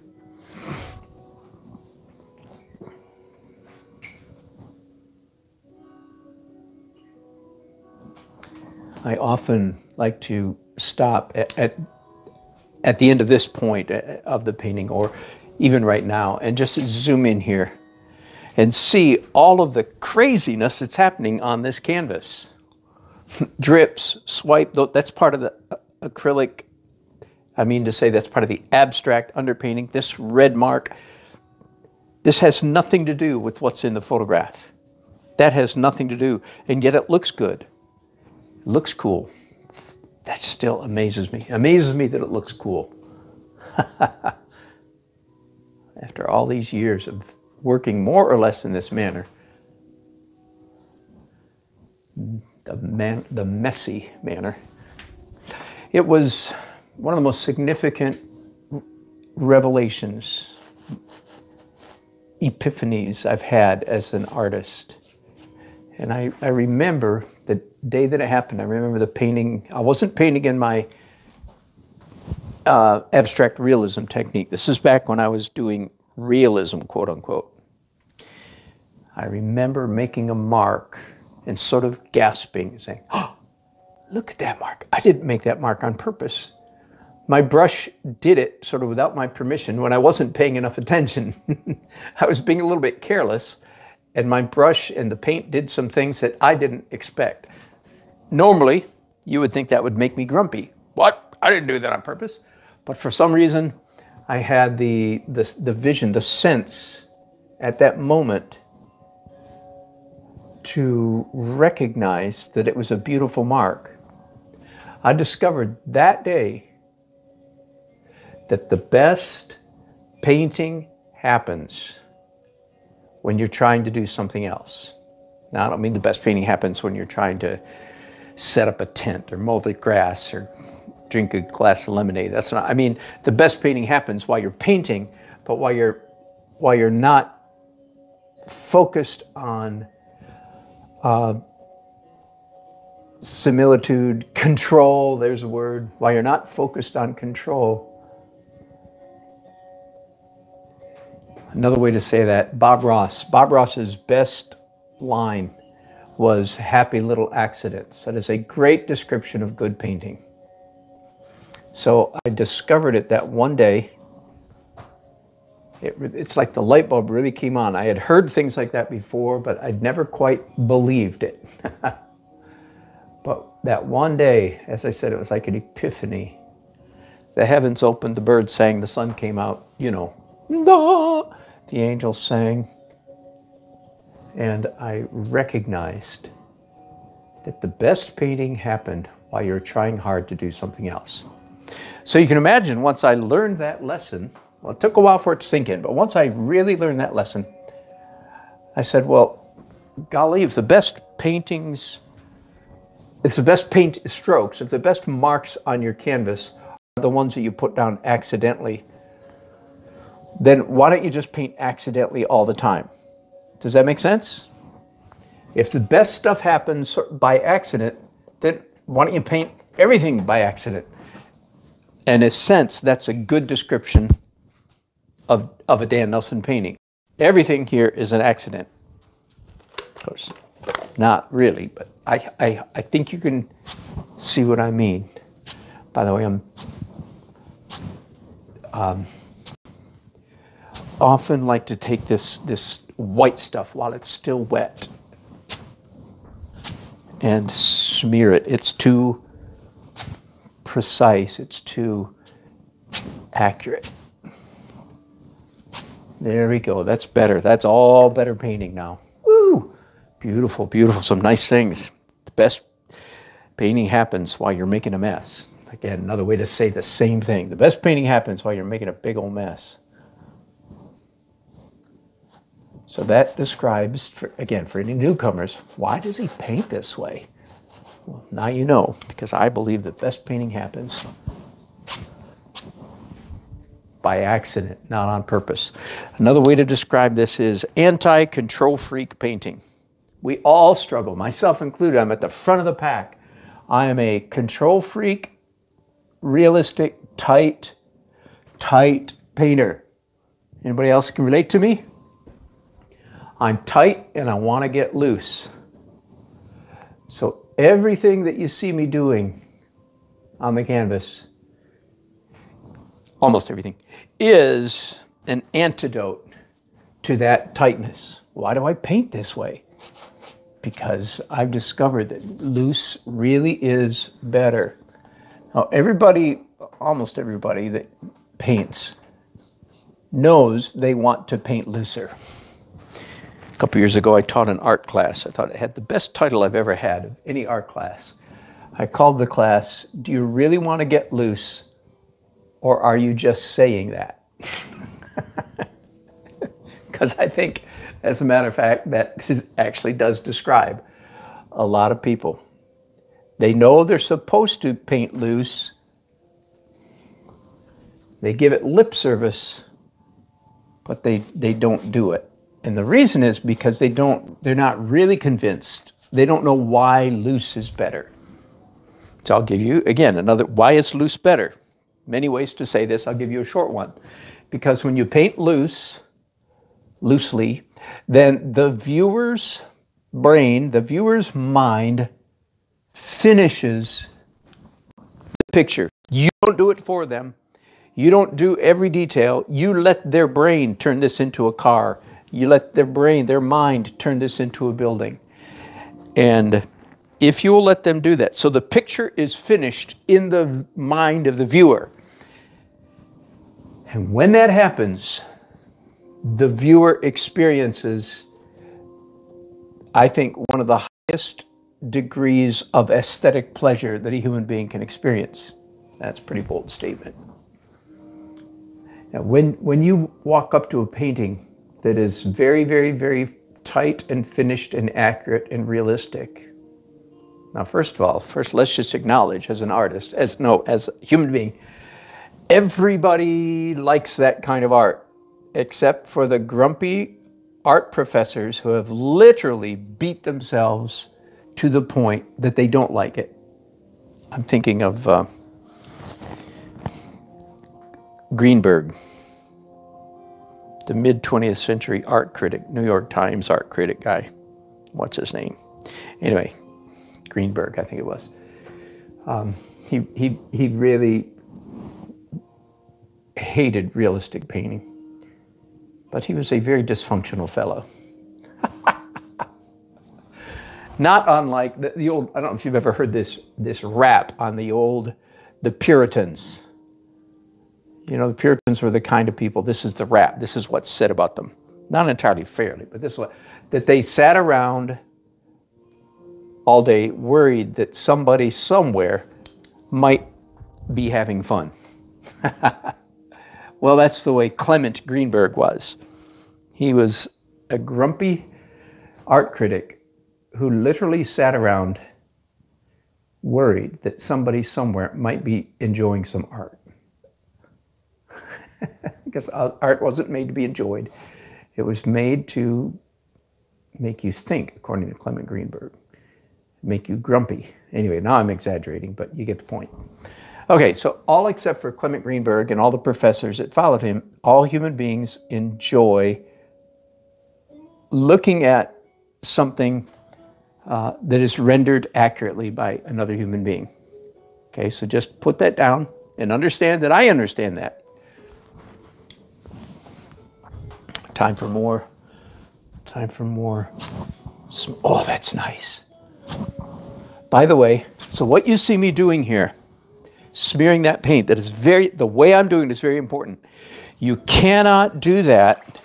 I often like to stop at the end of this point of the painting, or even right now, and just zoom in here and see all of the craziness that's happening on this canvas. Drips, swipe, that's part of the acrylic. I mean to say that's part of the abstract underpainting. This red mark, this has nothing to do with what's in the photograph. That has nothing to do, and yet it looks good. It looks cool. That still amazes me. Amazes me that it looks cool. After all these years of working more or less in this manner, the messy manner, it was one of the most significant revelations, epiphanies I've had as an artist. And I remember the day that it happened. I remember the painting. I wasn't painting in my abstract realism technique. This is back when I was doing realism, quote unquote. I remember making a mark and sort of gasping, saying, "Oh, look at that mark. I didn't make that mark on purpose. My brush did it sort of without my permission when I wasn't paying enough attention." I was being a little bit careless, and my brush and the paint did some things that I didn't expect. Normally, you would think that would make me grumpy. What? I didn't do that on purpose. But for some reason, I had the vision, the sense at that moment to recognize that it was a beautiful mark. I discovered that day that the best painting happens when you're trying to do something else. Now, I don't mean the best painting happens when you're trying to set up a tent or mow the grass or drink a glass of lemonade. That's not, I mean, the best painting happens while you're painting, but while you're not focused on similitude, control, there's a word, while you're not focused on control. Another way to say that, Bob Ross's best line was happy little accidents. That is a great description of good painting. So I discovered it that one day. It's like the light bulb really came on. I had heard things like that before, but I'd never quite believed it. But that one day, as I said, it was like an epiphany. The heavens opened, the birds sang, the sun came out, you know. The angels sang. And I recognized that the best painting happened while you're trying hard to do something else. So you can imagine, once I learned that lesson, well, it took a while for it to sink in, but once I really learned that lesson, I said, well, golly, if the best paintings, if the best paint strokes, if the best marks on your canvas are the ones that you put down accidentally, then why don't you just paint accidentally all the time? Does that make sense? If the best stuff happens by accident, then why don't you paint everything by accident? And in a sense, that's a good description of a Dan Nelson painting. Everything here is an accident. Of course, not really, but I think you can see what I mean. By the way, I'm often like to take this white stuff while it's still wet and smear it. It's too precise, it's too accurate. There we go, that's better. That's all better painting now. Woo! Beautiful, beautiful, some nice things. The best painting happens while you're making a mess. Again, another way to say the same thing. The best painting happens while you're making a big old mess. So that describes, again, for any newcomers, why does he paint this way? Well, now you know, because I believe the best painting happens by accident, not on purpose. Another way to describe this is anti-control freak painting. We all struggle, myself included. I'm at the front of the pack. I am a control freak, realistic, tight painter. Anybody else can relate to me? I'm tight and I want to get loose. So everything that you see me doing on the canvas, almost everything, is an antidote to that tightness. Why do I paint this way? Because I've discovered that loose really is better. Now everybody, almost everybody that paints knows they want to paint looser. A couple years ago, I taught an art class. I thought it had the best title I've ever had of any art class. I called the class, "Do you really want to get loose, or are you just saying that?" Because I think, as a matter of fact, that actually does describe a lot of people. They know they're supposed to paint loose. They give it lip service, but they don't do it. And the reason is because they're not really convinced. They don't know why loose is better. So I'll give you, again, another, why is loose better? Many ways to say this. I'll give you a short one. Because when you paint loosely, then the viewer's brain, the viewer's mind finishes the picture. You don't do it for them. You don't do every detail. You let their brain turn this into a car. You let their brain, their mind, turn this into a building. And if you will let them do that, so the picture is finished in the mind of the viewer. And when that happens, the viewer experiences, I think, one of the highest degrees of aesthetic pleasure that a human being can experience. That's a pretty bold statement. Now, when you walk up to a painting that is very, very, very tight and finished and accurate and realistic, now, first of all, let's just acknowledge as an artist, as a human being, everybody likes that kind of art, except for the grumpy art professors who have literally beat themselves to the point that they don't like it. I'm thinking of Greenberg, the mid-20th century art critic, New York Times art critic guy. What's his name? Anyway, Greenberg, I think it was. He really hated realistic painting, but he was a very dysfunctional fellow. Not unlike the old, I don't know if you've ever heard this rap on the Puritans. You know, the Puritans were the kind of people, this is the rap, this is what's said about them. Not entirely fairly, but this is what, that they sat around all day worried that somebody somewhere might be having fun. Well, that's the way Clement Greenberg was. He was a grumpy art critic who literally sat around worried that somebody somewhere might be enjoying some art. Because art wasn't made to be enjoyed. It was made to make you think, according to Clement Greenberg. Make you grumpy. Anyway, now I'm exaggerating, but you get the point. Okay, so all except for Clement Greenberg and all the professors that followed him, all human beings enjoy looking at something that is rendered accurately by another human being. Okay, so just put that down and understand that I understand that. Time for more. Time for more. Oh, that's nice. By the way, so what you see me doing here, smearing that paint, that is the way I'm doing it is very important. You cannot do that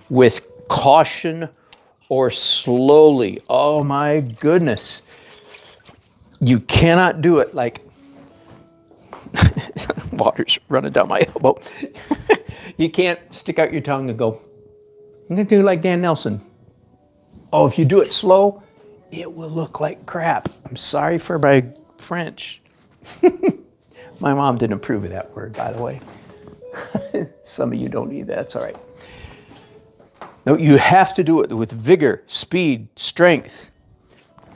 with caution or slowly. Oh my goodness. You cannot do it like, water's running down my elbow. You can't stick out your tongue and go, I'm going to do it like Dan Nelson. Oh, if you do it slow, it will look like crap. I'm sorry for my French. My mom didn't approve of that word, by the way. Some of you don't need that. That's all right. No, you have to do it with vigor, speed, strength,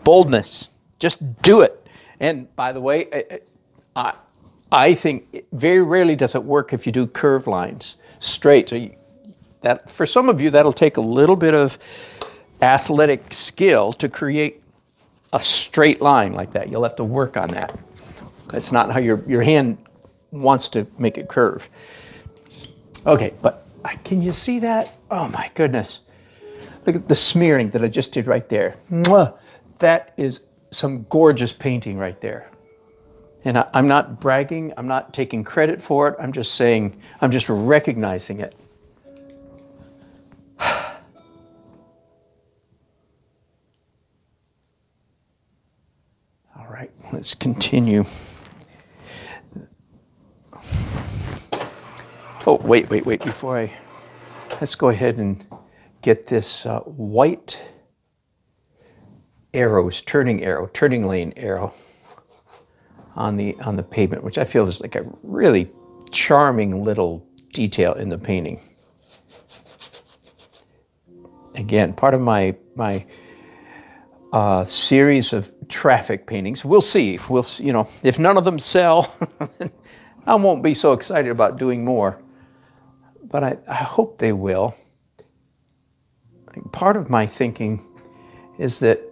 boldness. Just do it. And by the way, I think very rarely does it work if you do curved lines, straight. So that, for some of you, that'll take a little bit of athletic skill to create a straight line like that. You'll have to work on that. That's not how your hand wants to make it curve. Okay, but can you see that? Oh my goodness. Look at the smearing that I just did right there. Mwah! That is some gorgeous painting right there. And I'm not bragging, I'm not taking credit for it, I'm just saying, I'm just recognizing it. All right, let's continue. Oh, wait, before let's go ahead and get this white arrows, turning lane arrow on the pavement, which I feel is like a really charming little detail in the painting. Again, part of my series of traffic paintings. We'll see. You know, if none of them sell, I won't be so excited about doing more. But I hope they will. Part of my thinking is that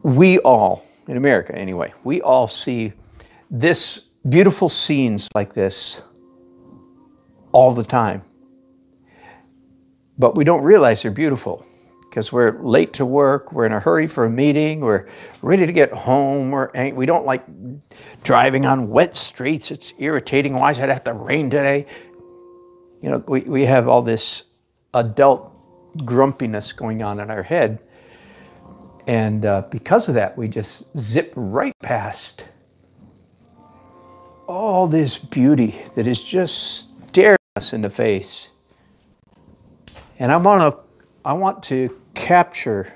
we all, in America anyway, we all see this beautiful scenes like this all the time. But we don't realize they're beautiful because we're late to work, we're in a hurry for a meeting, we're ready to get home, we don't like driving on wet streets, it's irritating, why does it have to rain today? You know, we have all this adult grumpiness going on in our head, and because of that, we just zip right past all this beauty that is just staring us in the face. And I want to capture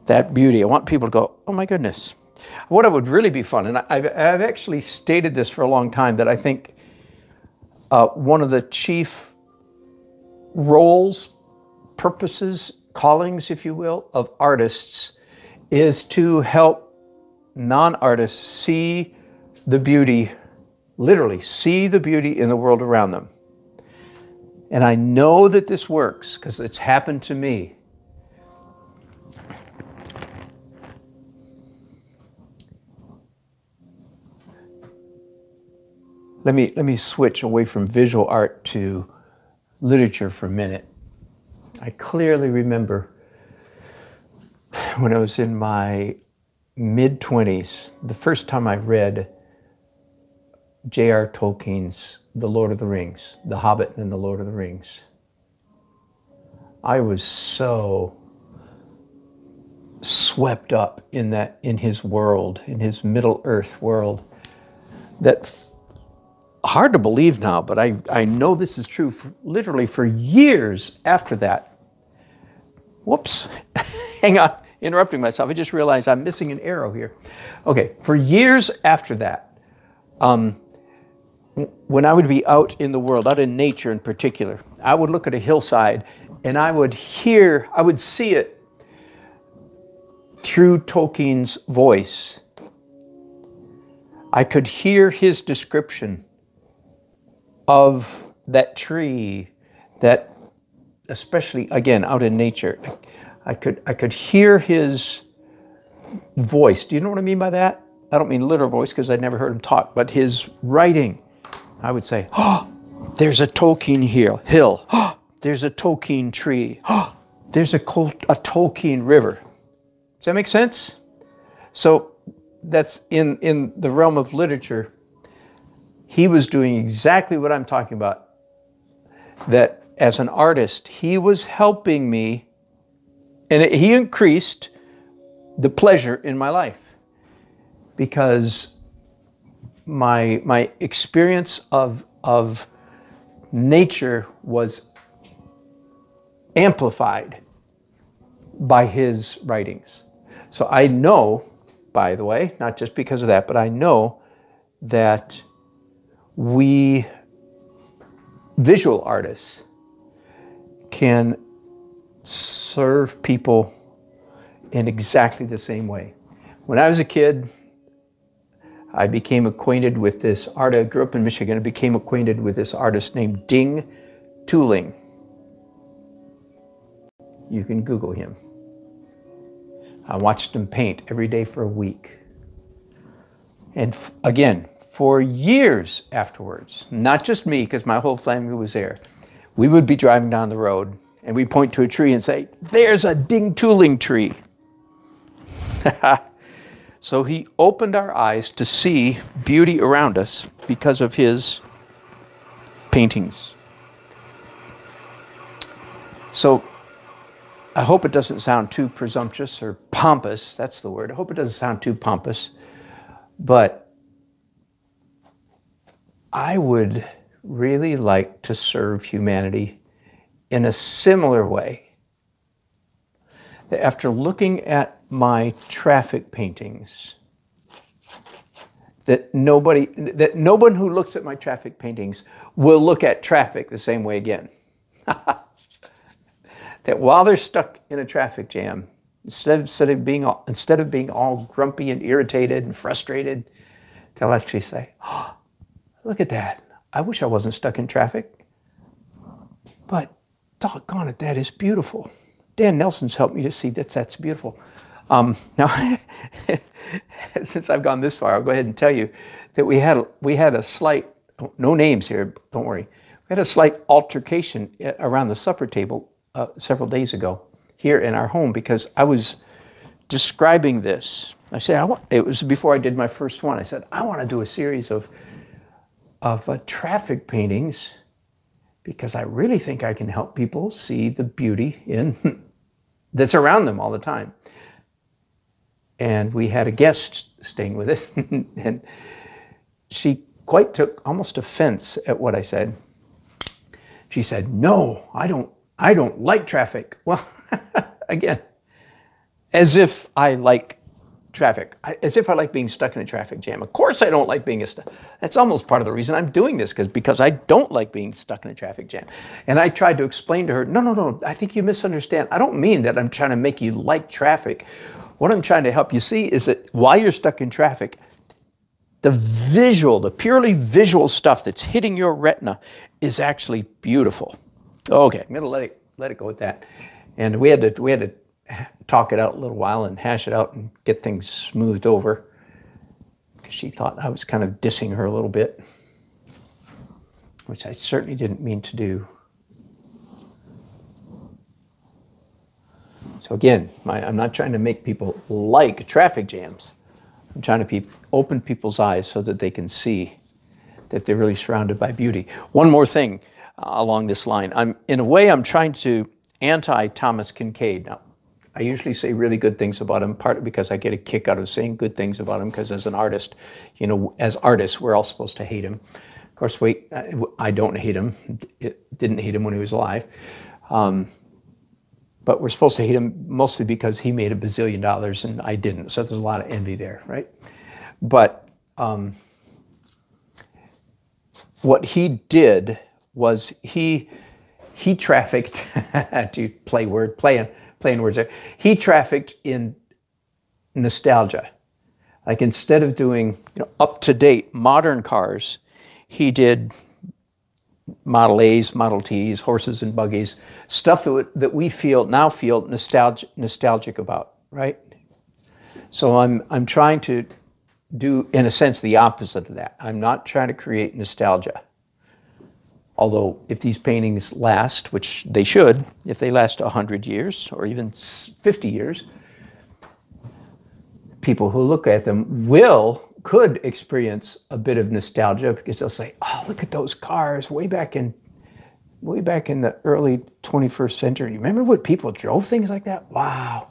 that beauty. I want people to go, oh my goodness. What would really be fun, and I've actually stated this for a long time, that I think one of the chief roles, purposes, callings, if you will, of artists is to help non-artists see the beauty, literally see the beauty in the world around them. And I know that this works because it's happened to me. Let me switch away from visual art to literature for a minute. I clearly remember when I was in my mid-20s, the first time I read J.R. Tolkien's The Lord of the Rings, The Hobbit and The Lord of the Rings. I was so swept up in his world, in his Middle-earth world, that hard to believe now, but I know this is true literally for years after that. Whoops, hang on, interrupting myself. I just realized I'm missing an arrow here. Okay, for years after that, when I would be out in the world, out in nature in particular, I would look at a hillside and I would see it through Tolkien's voice. I could hear his description of that tree, that especially, again, out in nature. I could hear his voice. Do you know what I mean by that? I don't mean literal voice because I'd never heard him talk, but his writing. I would say, oh, there's a Tolkien hill. Oh, there's a Tolkien tree. Oh, there's a Tolkien river. Does that make sense? So that's in the realm of literature. He was doing exactly what I'm talking about. That as an artist, he was helping me, and he increased the pleasure in my life, because my experience of nature was amplified by his writings. So I know, by the way, not just because of that, but I know that we visual artists can serve people in exactly the same way. When I was a kid, I became acquainted with this artist. I grew up in Michigan and became acquainted with this artist named Ding Tooling. You can Google him. I watched him paint every day for a week. And again, for years afterwards, not just me, because my whole family was there, we would be driving down the road and we'd point to a tree and say, there's a Ding Tooling tree. So he opened our eyes to see beauty around us because of his paintings. So I hope it doesn't sound too presumptuous or pompous. That's the word. I hope it doesn't sound too pompous. But I would really like to serve humanity in a similar way. After looking at my traffic paintings, that no one who looks at my traffic paintings will look at traffic the same way again. That while they're stuck in a traffic jam, instead of being all grumpy and irritated and frustrated, they'll actually say, oh, look at that. I wish I wasn't stuck in traffic, but doggone it, that is beautiful. Dan Nelson's helped me to see that's beautiful. Now, since I've gone this far, I'll go ahead and tell you that we had a slight, no names here, don't worry. We had a slight altercation around the supper table several days ago. here in our home because I was describing this. I said, it was before I did my first one. I said, I want to do a series of traffic paintings because I really think I can help people see the beauty in that's around them all the time. And we had a guest staying with us, and she quite took almost offense at what I said. She said, "No, I don't like traffic." Well, again, as if I like traffic, as if I like being stuck in a traffic jam. Of course I don't like being that's almost part of the reason I'm doing this, because I don't like being stuck in a traffic jam. And I tried to explain to her, no, I think you misunderstand. I don't mean that I'm trying to make you like traffic. What I'm trying to help you see is that while you're stuck in traffic, the purely visual stuff that's hitting your retina is actually beautiful. Okay, I'm gonna let it go with that. And we had to talk it out a little while and hash it out and get things smoothed over, because she thought I was kind of dissing her a little bit, which I certainly didn't mean to do. So again, I'm not trying to make people like traffic jams. I'm trying to open people's eyes so that they can see that they're really surrounded by beauty. One more thing along this line. In a way, I'm trying to anti-Thomas Kinkade. Now, I usually say really good things about him, partly because I get a kick out of saying good things about him, because as an artist, as artists, we're all supposed to hate him. Of course, I don't hate him. Didn't hate him when he was alive. But we're supposed to hate him mostly because he made $1 bazillion and I didn't. So there's a lot of envy there, right? But what he did was he trafficked, to playing words there, he trafficked in nostalgia. Like, instead of doing up-to-date modern cars, he did Model A's, Model T's, horses and buggies, stuff that we now feel nostalgic about, right? So I'm trying to do, in a sense, the opposite of that. I'm not trying to create nostalgia. Although if these paintings last, which they should, if they last 100 years or even 50 years, people who look at them could experience a bit of nostalgia, because they'll say, "Oh, look at those cars way back in the early 21st century. You remember what people drove things like that? Wow."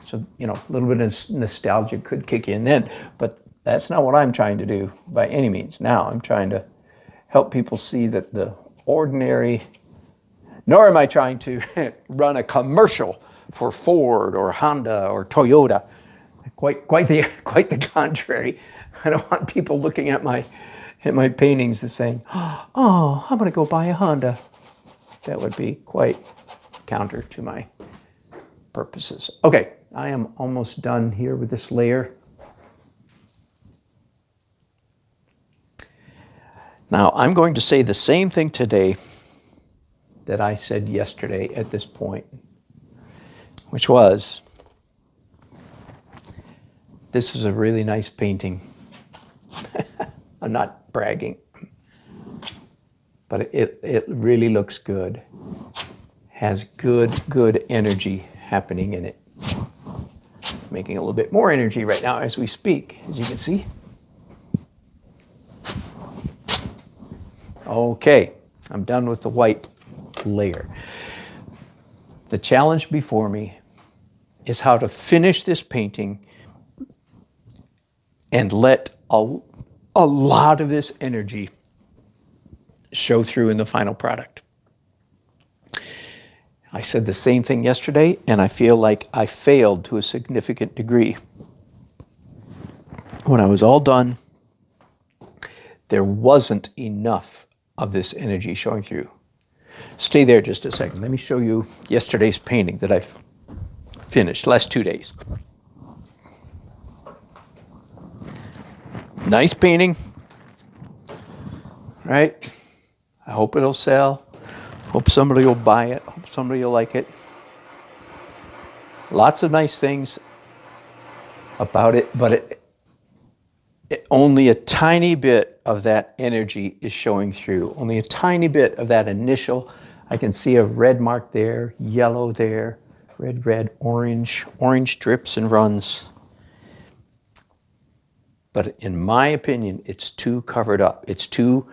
So, a little bit of nostalgia could kick in then, but that's not what I'm trying to do by any means. Now I'm trying to help people see that the ordinary, nor am I trying to run a commercial for Ford or Honda or Toyota. Quite the contrary. I don't want people looking at my paintings and saying, "Oh, I'm going to go buy a Honda." That would be quite counter to my purposes. Okay, I am almost done here with this layer. Now, I'm going to say the same thing today that I said yesterday at this point, which was, this is a really nice painting. I'm not bragging, but it really looks good. Has good energy happening in it. Making a little bit more energy right now as we speak, as you can see. Okay, I'm done with the white layer. The challenge before me is how to finish this painting and let a lot of this energy show through in the final product. I said the same thing yesterday, and I feel like I failed to a significant degree. When I was all done, there wasn't enough of this energy showing through. Stay there just a second. Let me show you yesterday's painting that I've finished, last 2 days. Nice painting, right? I hope it'll sell. Hope somebody will buy it. Hope somebody will like it. Lots of nice things about it, but only a tiny bit of that energy is showing through. Only a tiny bit of that initial I can see a red mark there, yellow there, red, red, orange. Orange drips and runs. But in my opinion, it's too covered up. It's too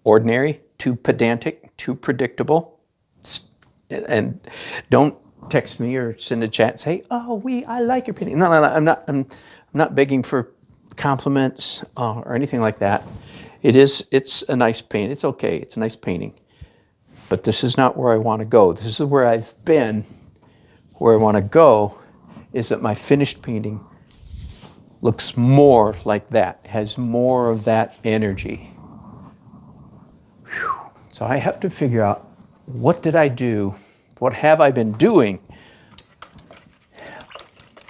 ordinary, too pedantic, too predictable. And don't text me or send a chat and say, "Oh, I like your painting." No, I'm not begging for compliments or anything like that. It's a nice paint. It's okay. It's a nice painting. But this is not where I want to go. This is where I've been. Where I want to go is that my finished painting looks more like that, has more of that energy. Whew. So I have to figure out, what did I do? What have I been doing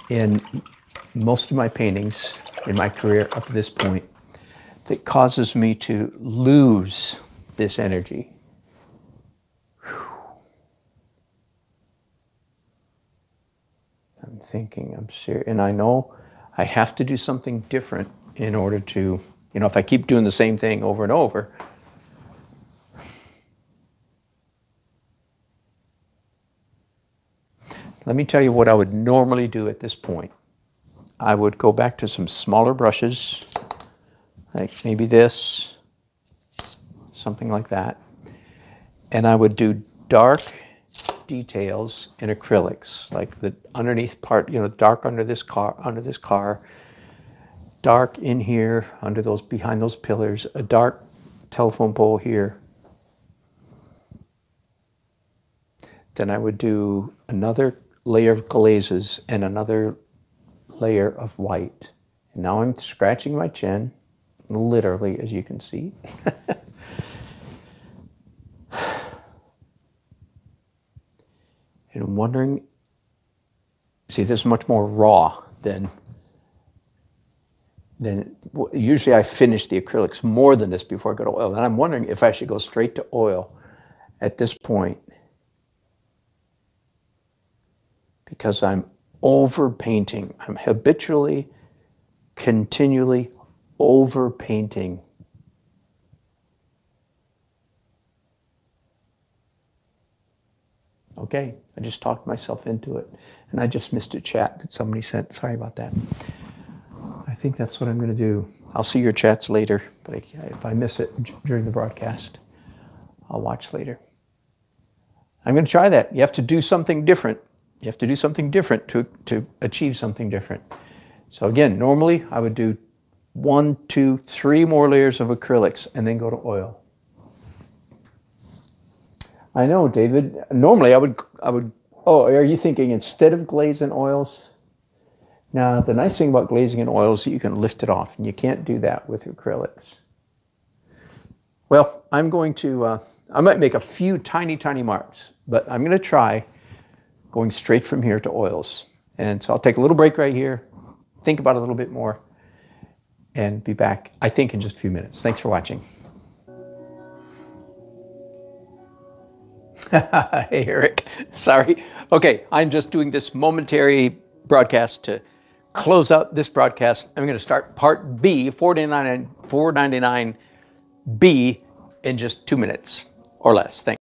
in most of my paintings in my career up to this point that causes me to lose this energy? I'm thinking, I'm serious, and I know I have to do something different in order to, if I keep doing the same thing over and over, let me tell you what I would normally do at this point. I would go back to some smaller brushes, like maybe this, something like that, and I would do dark details in acrylics, like the underneath part, dark under this car, dark in here, under those, behind those pillars, a dark telephone pole here. Then I would do another layer of glazes and another layer of white. And now I'm scratching my chin, literally, as you can see. And I'm wondering, see, this is much more raw than usually I finish the acrylics more than this before I go to oil. And I'm wondering if I should go straight to oil at this point, because I'm over painting. I'm habitually, continually over painting. Okay, I just talked myself into it. And I just missed a chat that somebody sent. Sorry about that. I think that's what I'm going to do. I'll see your chats later, but if I miss it during the broadcast, I'll watch later. I'm going to try that. You have to do something different. You have to do something different to achieve something different. So again, normally I would do 1, 2, 3 more layers of acrylics and then go to oil. I know, David. Normally I would, oh, are you thinking instead of glaze and oils? Now, the nice thing about glazing in oils is that you can lift it off, and you can't do that with acrylics. Well, I'm going to, I might make a few tiny, tiny marks, but I'm going to try going straight from here to oils. And so I'll take a little break right here, think about it a little bit more, and be back, I think, in just a few minutes. Thanks for watching. Hey, Eric. Sorry. Okay, I'm just doing this momentary broadcast to close out this broadcast. I'm going to start part B, 499B, in just 2 minutes or less. Thanks.